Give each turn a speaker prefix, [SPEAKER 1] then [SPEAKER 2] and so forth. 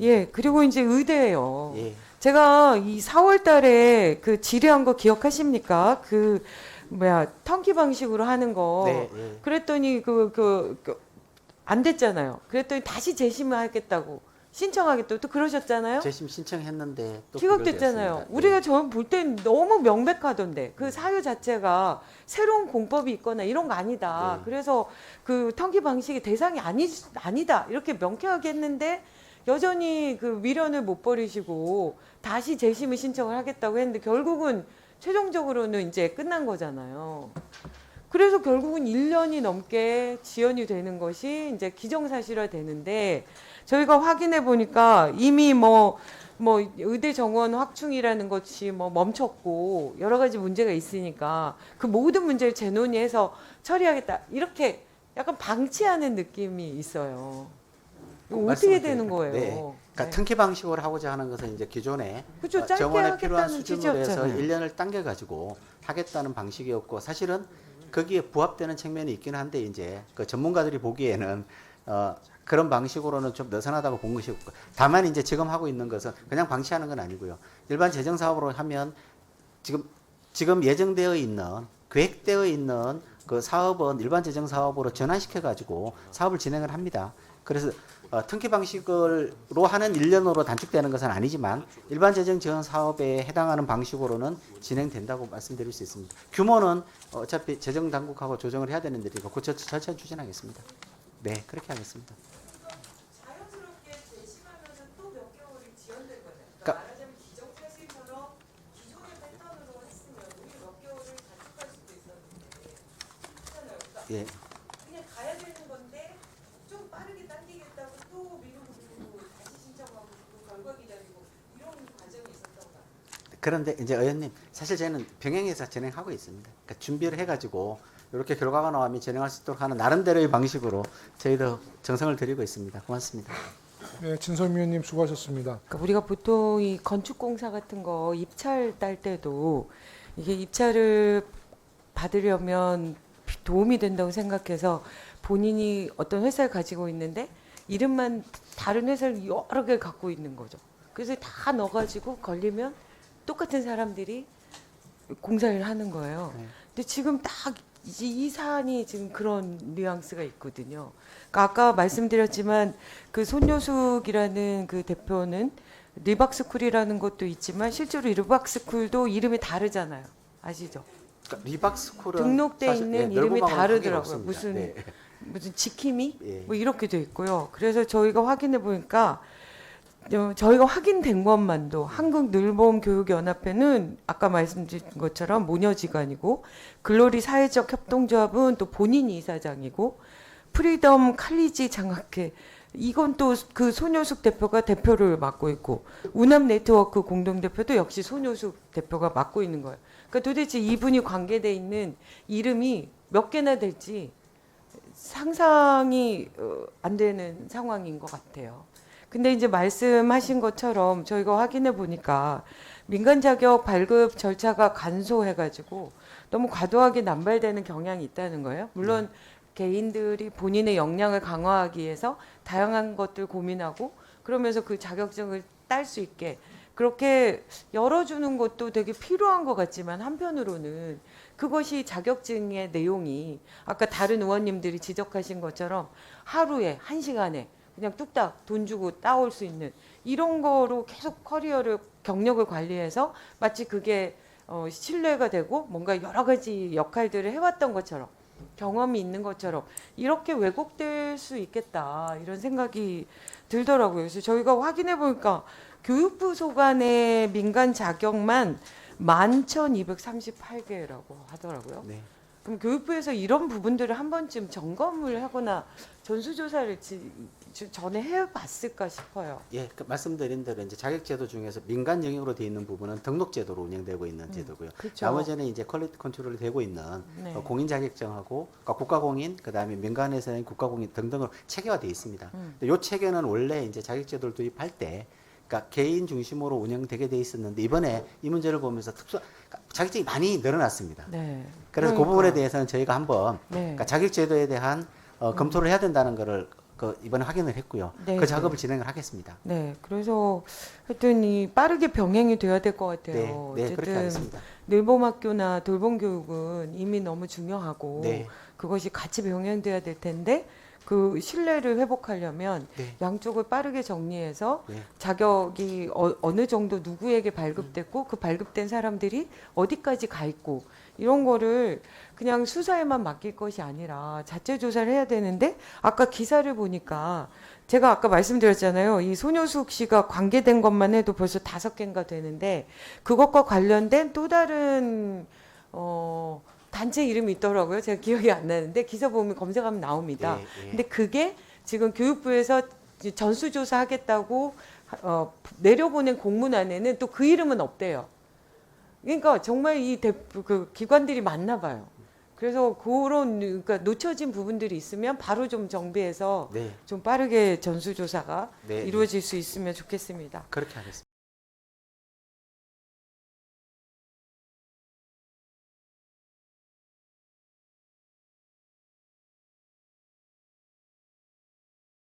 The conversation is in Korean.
[SPEAKER 1] 예, 그리고 이제 의대예요.
[SPEAKER 2] 예.
[SPEAKER 1] 제가 이 4월 달에 그 질의한 거 기억하십니까? 그 뭐야, 턴키 방식으로 하는 거.
[SPEAKER 2] 네, 예.
[SPEAKER 1] 그랬더니 안 됐잖아요. 그랬더니 다시 재심을 하겠다고 신청하겠다고 또 그러셨잖아요.
[SPEAKER 2] 재심 신청했는데 또
[SPEAKER 1] 기각됐잖아요.
[SPEAKER 2] 부결되었습니다.
[SPEAKER 1] 우리가
[SPEAKER 2] 예.
[SPEAKER 1] 전 볼 땐 너무 명백하던데 그 사유 자체가 새로운 공법이 있거나 이런 거 아니다.
[SPEAKER 2] 네.
[SPEAKER 1] 그래서 그 턴키 방식이 대상이 아니다 이렇게 명쾌하게 했는데 여전히 그 미련을 못 버리시고 다시 재심을 신청을 하겠다고 했는데 결국은 최종적으로는 이제 끝난 거잖아요. 그래서 결국은 1년이 넘게 지연이 되는 것이 이제 기정사실화 되는데 저희가 확인해 보니까 이미 뭐 의대 정원 확충이라는 것이 뭐 멈췄고 여러 가지 문제가 있으니까 그 모든 문제를 재논의해서 처리하겠다 이렇게 약간 방치하는 느낌이 있어요. 이거 어떻게 되는 거예요?
[SPEAKER 2] 네. 그러니까
[SPEAKER 1] 네.
[SPEAKER 2] 턴키 방식으로 하고자 하는 것은 이제 기존에
[SPEAKER 1] 그죠, 짧게
[SPEAKER 2] 정원에 필요한
[SPEAKER 1] 하겠다는
[SPEAKER 2] 수준으로 해서
[SPEAKER 1] 취지였잖아요.
[SPEAKER 2] 1년을 당겨 가지고 하겠다는 방식이었고 사실은 거기에 부합되는 측면이 있기는 한데 이제 그 전문가들이 보기에는 그런 방식으로는 좀 느슨하다고 본 것이고 다만 이제 지금 하고 있는 것은 그냥 방치하는 건 아니고요. 일반 재정 사업으로 하면 지금 예정되어 있는 계획되어 있는 그 사업은 일반 재정 사업으로 전환시켜 가지고 사업을 진행을 합니다. 그래서 턴키 방식으로 하는 1년으로 단축되는 것은 아니지만 일반 재정 지원 사업에 해당하는 방식으로는 진행된다고 말씀드릴 수 있습니다. 규모는 어차피 재정 당국하고 조정을 해야 되는 일이고 그 절차 추진하겠습니다. 네, 그렇게 하겠습니다.
[SPEAKER 1] 자연스럽게 재심하면서 또 몇 개월이 지연된 거잖아요.
[SPEAKER 2] 그러니까
[SPEAKER 1] 말하자면 기정사실처럼 기존의 패턴으로 했으면 우리 몇 개월을 단축할 수도 있었는데 그렇잖아요. 그러니까
[SPEAKER 2] 예.
[SPEAKER 1] 그냥 가야 되는 건데 좀 빠르게 당기겠다고 또 미루고 다시 신청하고 또 결과 기다리고 이런 과정이 있었던 것 같아요.
[SPEAKER 2] 그런데 이제 의원님 사실 저는 병행해서 진행하고 있습니다. 그러니까 준비를 해가지고 이렇게 결과가 나오면 진행할 수 있도록 하는 나름대로의 방식으로 저희도 정성을 들이고 있습니다. 고맙습니다.
[SPEAKER 3] 네, 진선미 의원님 수고하셨습니다.
[SPEAKER 1] 그러니까 우리가 보통 이 건축공사 같은 거 입찰 딸 때도 이게 입찰을 받으려면 도움이 된다고 생각해서 본인이 어떤 회사를 가지고 있는데 이름만 다른 회사를 여러 개 갖고 있는 거죠. 그래서 다 넣어가지고 걸리면 똑같은 사람들이 공사를 하는 거예요.
[SPEAKER 2] 네.
[SPEAKER 1] 근데 지금 딱 이 사안이 지금 그런 뉘앙스가 있거든요. 그러니까 아까 말씀드렸지만 그 손요숙이라는 그 대표는 리박스쿨이라는 것도 있지만 실제로 리박스쿨도 이름이 다르잖아요. 아시죠?
[SPEAKER 2] 그러니까 리박스쿨은
[SPEAKER 1] 등록돼
[SPEAKER 2] 사실,
[SPEAKER 1] 있는
[SPEAKER 2] 예,
[SPEAKER 1] 이름이
[SPEAKER 2] 넓은 방법은
[SPEAKER 1] 다르더라고요.
[SPEAKER 2] 관계가 없습니다. 네.
[SPEAKER 1] 무슨 지킴이
[SPEAKER 2] 예.
[SPEAKER 1] 뭐 이렇게 돼 있고요. 그래서 저희가 확인해 보니까 저희가 확인된 것만도 한국늘보험교육연합회는 아까 말씀드린 것처럼 모녀지간이고 글로리 사회적 협동조합은 또 본인이 이사장이고 프리덤 칼리지 장학회 이건 또 그 손효숙 대표가 대표를 맡고 있고 우남 네트워크 공동대표도 역시 손효숙 대표가 맡고 있는 거예요. 그러니까 도대체 이분이 관계돼 있는 이름이 몇 개나 될지 상상이 안 되는 상황인 것 같아요. 근데 이제 말씀하신 것처럼 저희가 확인해 보니까 민간 자격 발급 절차가 간소해가지고 너무 과도하게 남발되는 경향이 있다는 거예요. 물론 개인들이 본인의 역량을 강화하기 위해서 다양한 것들 고민하고 그러면서 그 자격증을 딸 수 있게 그렇게 열어주는 것도 되게 필요한 것 같지만 한편으로는 그것이 자격증의 내용이 아까 다른 의원님들이 지적하신 것처럼 하루에 1시간에 그냥 뚝딱 돈 주고 따올 수 있는 이런 거로 계속 커리어를 경력을 관리해서 마치 그게 신뢰가 되고 뭔가 여러 가지 역할들을 해왔던 것처럼 경험이 있는 것처럼 이렇게 왜곡될 수 있겠다 이런 생각이 들더라고요. 그래서 저희가 확인해 보니까 교육부 소관의 민간 자격만 11,238개라고 하더라고요.
[SPEAKER 2] 네.
[SPEAKER 1] 그럼 교육부에서 이런 부분들을 한 번쯤 점검을 하거나 전수조사를 전에 해봤을까 싶어요.
[SPEAKER 2] 예, 그 말씀드린 대로 이제 자격제도 중에서 민간 영역으로 되어 있는 부분은 등록제도로 운영되고 있는 제도고요.
[SPEAKER 1] 그렇죠.
[SPEAKER 2] 나머지는 이제 퀄리티 컨트롤이 되고 있는
[SPEAKER 1] 네.
[SPEAKER 2] 공인 자격증하고 그러니까 국가공인, 그다음에 민간에서는 국가공인 등등으로 체계화되어 있습니다. 근데 이 체계는 원래 이제 자격제도를 도입할 때 그러니까 개인 중심으로 운영되게 돼 있었는데 이번에 이 문제를 보면서 그러니까 자격증이 많이 늘어났습니다.
[SPEAKER 1] 네.
[SPEAKER 2] 그래서 그 부분에 대해서는 저희가 한번
[SPEAKER 1] 네.
[SPEAKER 2] 그러니까 자격제도에 대한 검토를 해야 된다는 거를 그 이번에 확인을 했고요.
[SPEAKER 1] 네,
[SPEAKER 2] 그 작업을 진행을 하겠습니다.
[SPEAKER 1] 네, 그래서 하여튼 이 빠르게 병행이 돼야 될 것 같아요.
[SPEAKER 2] 네, 그렇게
[SPEAKER 1] 어쨌든
[SPEAKER 2] 하겠습니다.
[SPEAKER 1] 늘봄학교나 돌봄교육은 이미 너무 중요하고
[SPEAKER 2] 네.
[SPEAKER 1] 그것이 같이 병행돼야 될 텐데 그 신뢰를 회복하려면
[SPEAKER 2] 네.
[SPEAKER 1] 양쪽을 빠르게 정리해서
[SPEAKER 2] 네.
[SPEAKER 1] 자격이 어느 정도 누구에게 발급됐고 그 발급된 사람들이 어디까지 가 있고 이런 거를 그냥 수사에만 맡길 것이 아니라 자체 조사를 해야 되는데 아까 기사를 보니까 제가 아까 말씀드렸잖아요. 이 손효숙 씨가 관계된 것만 해도 벌써 5개인가 되는데 그것과 관련된 또 다른 단체 이름이 있더라고요. 제가 기억이 안 나는데 기사 보면 검색하면 나옵니다.
[SPEAKER 2] 예, 예.
[SPEAKER 1] 근데 그게 지금 교육부에서 이제 전수조사 하겠다고 내려보낸 공문안에는 또 그 이름은 없대요. 그러니까 정말 그 기관들이 많나 봐요. 그래서 그런 그러니까 놓쳐진 부분들이 있으면 바로 좀 정비해서
[SPEAKER 2] 네.
[SPEAKER 1] 좀 빠르게 전수조사가
[SPEAKER 2] 네,
[SPEAKER 1] 이루어질 수 있으면 좋겠습니다.
[SPEAKER 2] 그렇게 하겠습니다.